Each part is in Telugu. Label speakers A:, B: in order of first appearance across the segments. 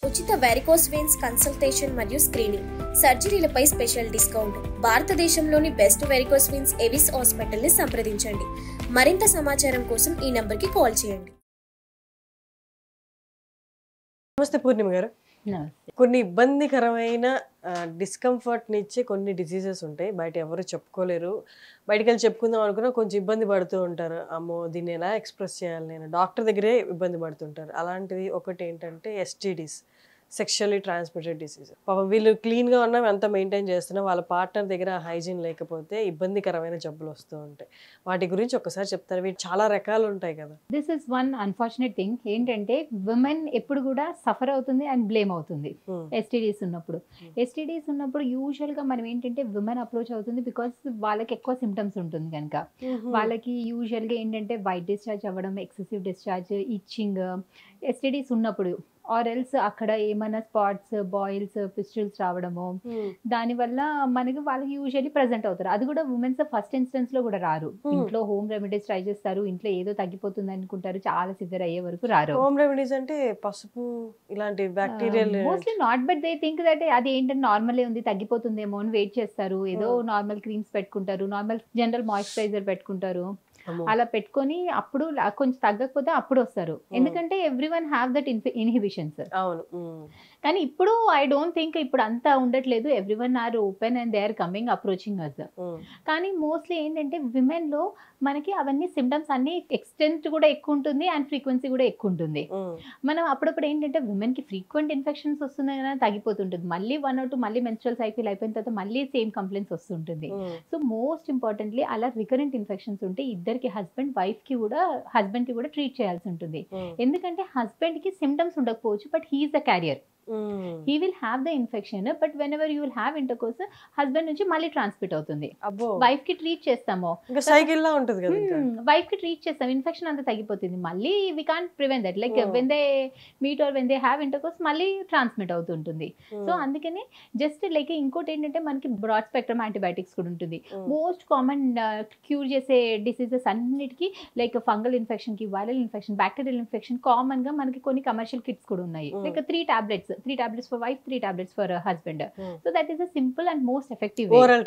A: ఉచిత వెరికోస్ వెయిన్స్ కన్సల్టేషన్ మరియు స్క్రీనింగ్, సర్జరీలపై స్పెషల్ డిస్కౌంట్. భారతదేశంలోని best varicose veins Avis hospital ని సంప్రదించండి. మరింత సమాచారం కోసం ఈ నంబర్ కి కాల్ చేయండి.
B: నమస్తే పూర్ణిమ గారు. కొన్ని ఇబ్బందికరమైన డిస్కంఫర్ట్ని ఇచ్చే కొన్ని డిసీజెస్ ఉంటాయి, బయట ఎవరు చెప్పుకోలేరు. బయటికి వెళ్ళి చెప్పుకుందాం అనుకున్నా కొంచెం ఇబ్బంది పడుతూ ఉంటారు. అమ్మో దీన్ని ఎలా ఎక్స్ప్రెస్ చేయాలి, నేను డాక్టర్ దగ్గరే ఇబ్బంది పడుతుంటారు. అలాంటిది ఒకటి ఏంటంటే ఎస్టీడీస్, సెక్షువల్లీ ట్రాన్స్మిటెడ్ డిసీజ్. పాపం వీళ్ళు క్లీన్గా ఉన్నా ఎంత మెయింటైన్ చేస్తున్నా వాళ్ళ పార్ట్నర్ దగ్గర హైజీన్ లేకపోతే ఇబ్బందికరమైన జబ్బులు వస్తూ ఉంటాయి. వాటి గురించి ఒకసారి చెప్తారు. వీటి చాలా రకాలు ఉంటాయి కదా.
C: This is one unfortunate thing. ఏంటంటే విమెన్ ఎప్పుడు కూడా సఫర్ అవుతుంది అండ్ బ్లేమ్ అవుతుంది ఎస్టీడీస్ ఉన్నప్పుడు. ఎస్టీడీస్ ఉన్నప్పుడు యూజువల్గా మనం ఏంటంటే విమెన్ అప్రోచ్ అవుతుంది బికాస్ వాళ్ళకి ఎక్కువ సిమ్టమ్స్ ఉంటుంది కనుక. వాళ్ళకి యూజువల్గా ఏంటంటే వైట్ డిశ్చార్జ్ అవ్వడం, ఎక్సెసివ్ డిశ్చార్జ్, ఇచ్చింగ్ ఎస్టీడీస్ ఉన్నప్పుడు, ఆర్ ఎల్స్ అక్కడ ఏమైనా స్పాట్స్, బాయిల్స్, పిస్టుల్స్ రావడము, దానివల్ల మనకి వాళ్ళకి యూజువల్లీ ప్రెజెంట్ అవుతారు. అది కూడా ఉమెన్స్ ఫస్ట్ ఇన్స్టెన్స్ లో కూడా రారు. ఇంట్లో హోమ్ రెమెడీస్ ట్రై చేస్తారు, ఇంట్లో ఏదో తగ్గిపోతుంది అనుకుంటారు, చాలా సివియర్ అయ్యే వరకు రారు.
B: హోమ్ రెమెడీస్ అంటే పసుపు ఇలాంటి bacterial
C: mostly not, but they think that అది ఏంటంటే నార్మల్ ఉంది, తగ్గిపోతుందేమో అని వెయిట్ చేస్తారు. ఏదో నార్మల్ క్రీమ్స్ పెట్టుకుంటారు, నార్మల్ జనరల్ మాయిశ్చరైజర్ పెట్టుకుంటారు. అలా పెట్టుకొని అప్పుడు కొంచెం తగ్గకపోతే అప్పుడు వస్తారు. ఎందుకంటే ఎవ్రీవన్ హ్యావ్ దట్ ఇన్హిబిషన్స్. కానీ ఇప్పుడు ఐ డోంట్ థింక్ ఇప్పుడు అంతా ఉండట్లేదు. Everyone are open and they are coming approaching us. కానీ మోస్ట్లీ ఏంటంటే విమెన్ లో మనకి అవన్నీ సిమ్టమ్స్ అన్ని ఎక్స్టెంట్ కూడా ఎక్కువ ఉంటుంది అండ్ ఫ్రీక్వెన్సీ కూడా ఎక్కువ ఉంటుంది. మనం అప్పుడప్పుడు ఏంటంటే విమెన్ కి ఫ్రీక్వెంట్ ఇన్ఫెక్షన్స్ వస్తున్నాయి కానీ తగ్గిపోతుంటుంది. మళ్ళీ 1 or 2 మళ్ళీ మెన్స్ట్రల్ సైకిల్ అయిపోయిన తర్వాత మళ్ళీ సేమ్ కంప్లైంట్స్ వస్తుంటుంది. సో మోస్ట్ ఇంపార్టెంట్లీ అలా రికరెంట్ ఇన్ఫెక్షన్స్ ఉంటే ఇద్దరికి హస్బెండ్ వైఫ్ కి కూడా, హస్బెండ్ కి కూడా ట్రీట్ చేయాల్సి ఉంటుంది. ఎందుకంటే హస్బెండ్ కి సిమ్టమ్స్ ఉండకపోవచ్చు, but he's the carrier. He will have the infection, but whenever you will have intercourse, husband నుంచి మళ్ళీ ట్రాన్స్మిట్ అవుతుంది. వైఫ్ కి ట్రీట్ చేస్తాము,
B: సైకిల్ లా ఉంటుంది కదా.
C: వైఫ్ కి ట్రీట్ చేస్తాం, ఇన్ఫెక్షన్ అంతా తగ్గిపోతుంది. మళ్ళీ we can't prevent that, like when they meet or when they have intercourse మళ్ళీ ట్రాన్స్మిట్ అవుతుంటుంది. సో అందుకని జస్ట్ లైక్ ఇంకోటి ఏంటంటే మనకి బ్రాడ్ స్పెక్ట్రమ్ యాంటీబయాటిక్స్ కూడా ఉంటుంది. మోస్ట్ కామన్ క్యూర్ చేసే డిసీజెస్ అన్నిటికీ, లైక్ ఫంగల్ ఇన్ఫెక్షన్ కి, viral infection, bacterial infection, common గా మనకి కొన్ని కమర్షియల్ కిట్స్ కూడా ఉన్నాయి. Like 3 tablets for wife, 3 tablets for husband. So that is a simple and most effective way.
B: oral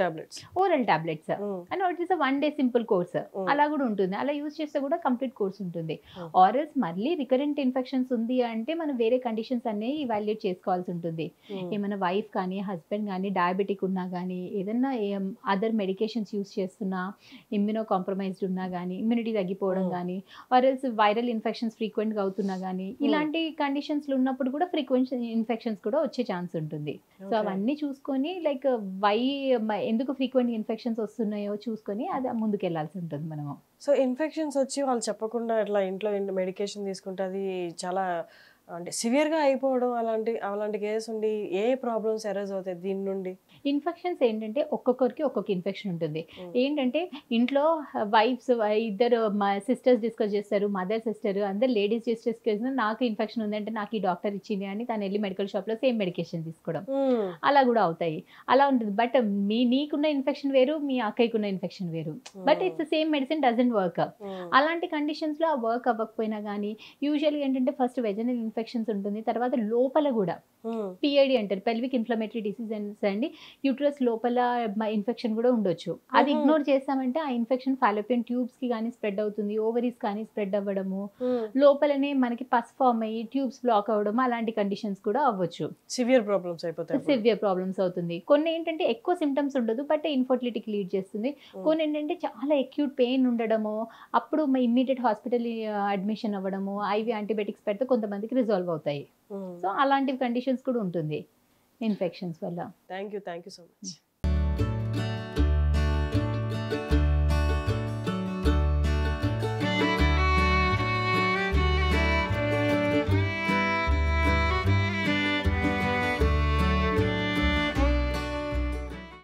B: tablets
C: and it is a 1 day simple course. అలా కూడా ఉంటుంది. అలా యూజ్ చేస్తే కూడా కంప్లీట్ కోర్స్ ఉంటుంది. ఆరల్స్ మళ్ళీ రికరెంట్ ఇన్ఫెక్షన్స్ ఉంది అంటే మనం వేరే కండిషన్స్ అన్ని ఇవాల్యుయేట్ చేసుకోవాల్సి ఉంటుంది. ఏమైనా వైఫ్ కానీ హస్బెండ్ కానీ డయాబెటిక్ ఉన్నా కానీ, ఏదన్నా అదర్ మెడికేషన్స్ యూజ్ చేస్తున్నా, ఇమ్యూనో కాంప్రమైజ్డ్ ఉన్నా కానీ, ఇమ్యూనిటీ తగ్గిపోవడం కానీ, ఆరల్స్ వైరల్ ఇన్ఫెక్షన్స్ ఫ్రీక్వెంట్ గా అవుతున్నా కానీ, ఇలాంటి కండిషన్స్ ఉన్నప్పుడు కూడా ఫ్రీక్వెంట్ ఇన్ఫెక్షన్స్ కూడా వచ్చే ఛాన్స్ ఉంటుంది. సో అవన్నీ చూసుకొని లైక్ ఎందుకు ఫ్రీక్వెంట్ ఇన్ఫెక్షన్స్ వస్తున్నాయో చూసుకొని అది ముందుకు వెళ్ళాల్సి ఉంటుంది మనము.
B: సో ఇన్ఫెక్షన్స్ వచ్చి వాళ్ళు చెప్పకుండా ఇట్లా ఇంట్లో మెడికేషన్ తీసుకుంటే అది చాలా అంటే సివియర్గా అయిపోవడం, అలాంటి కేసెస్ ఉండి ఏ ప్రాబ్లమ్స్ అరైజ్ అవుతాయి దీని నుండి?
C: ఇన్ఫెక్షన్స్ ఏంటంటే ఒక్కొక్కరికి ఒక్కొక్క ఇన్ఫెక్షన్ ఉంటుంది. ఏంటంటే ఇంట్లో వైఫ్స్ ఇద్దరు సిస్టర్స్ డిస్కస్ చేస్తారు, మదర్ సిస్టర్ అందరు లేడీస్ డిస్కస్ చేసిన నాకు ఇన్ఫెక్షన్ ఉంది అంటే నాకు ఈ డాక్టర్ ఇచ్చింది అని తను వెళ్ళి మెడికల్ షాప్ లో సేమ్ మెడికేషన్ తీసుకోవడం, అలా కూడా అవుతాయి. అలా ఉంటుంది. బట్ నీకున్న ఇన్ఫెక్షన్ వేరు, మీ అక్కయ్యకున్న ఇన్ఫెక్షన్ వేరు, but it's same medicine doesn't work. అలాంటి కండిషన్స్ లో వర్క్ అవ్వకపోయినా కానీ యూజువల్గా ఏంటంటే ఫస్ట్ వెజనల్ ఇన్ఫెక్షన్స్ ఉంటుంది, తర్వాత లోపల కూడా పిఐడి అంటారు, పెల్విక్ ఇన్ఫ్లమేటరీ డిసీజెస్ అండి. యూట్రస్ లోపల ఇన్ఫెక్షన్ కూడా ఉండొచ్చు. అది ఇగ్నోర్ చేస్తామంటే ఆ ఇన్ఫెక్షన్ ఫాలోపియన్ ట్యూబ్స్ కి కానీ స్ప్రెడ్ అవుతుంది, ఓవరీస్ కానీ స్ప్రెడ్ అవ్వడము, లోపలనే మనకి పస్ ఫామ్ అయ్యి ట్యూబ్స్ బ్లాక్ అవ్వడం, అలాంటి కండిషన్స్ కూడా అవ్వచ్చు.
B: సివియర్ ప్రాబ్లమ్స్
C: అవుతుంది. కొన్ని ఏంటంటే ఎక్కువ సిమ్టమ్స్ ఉండదు బట్ ఇన్ఫర్టిలిటీకి లీడ్ చేస్తుంది. కొన్ని ఏంటంటే చాలా అక్యూట్ పెయిన్ ఉండడము, అప్పుడు ఇమ్మీడియట్ హాస్పిటల్ అడ్మిషన్ అవ్వడము, ఐవి యాంటీబయాటిక్స్ పెడితే కొంతమందికి రిజాల్వ్ అవుతాయి. సో అలాంటి కండిషన్స్ కూడా ఉంటుంది ఇన్ఫెక్షన్స్ వల్ల.
B: Thank you so much.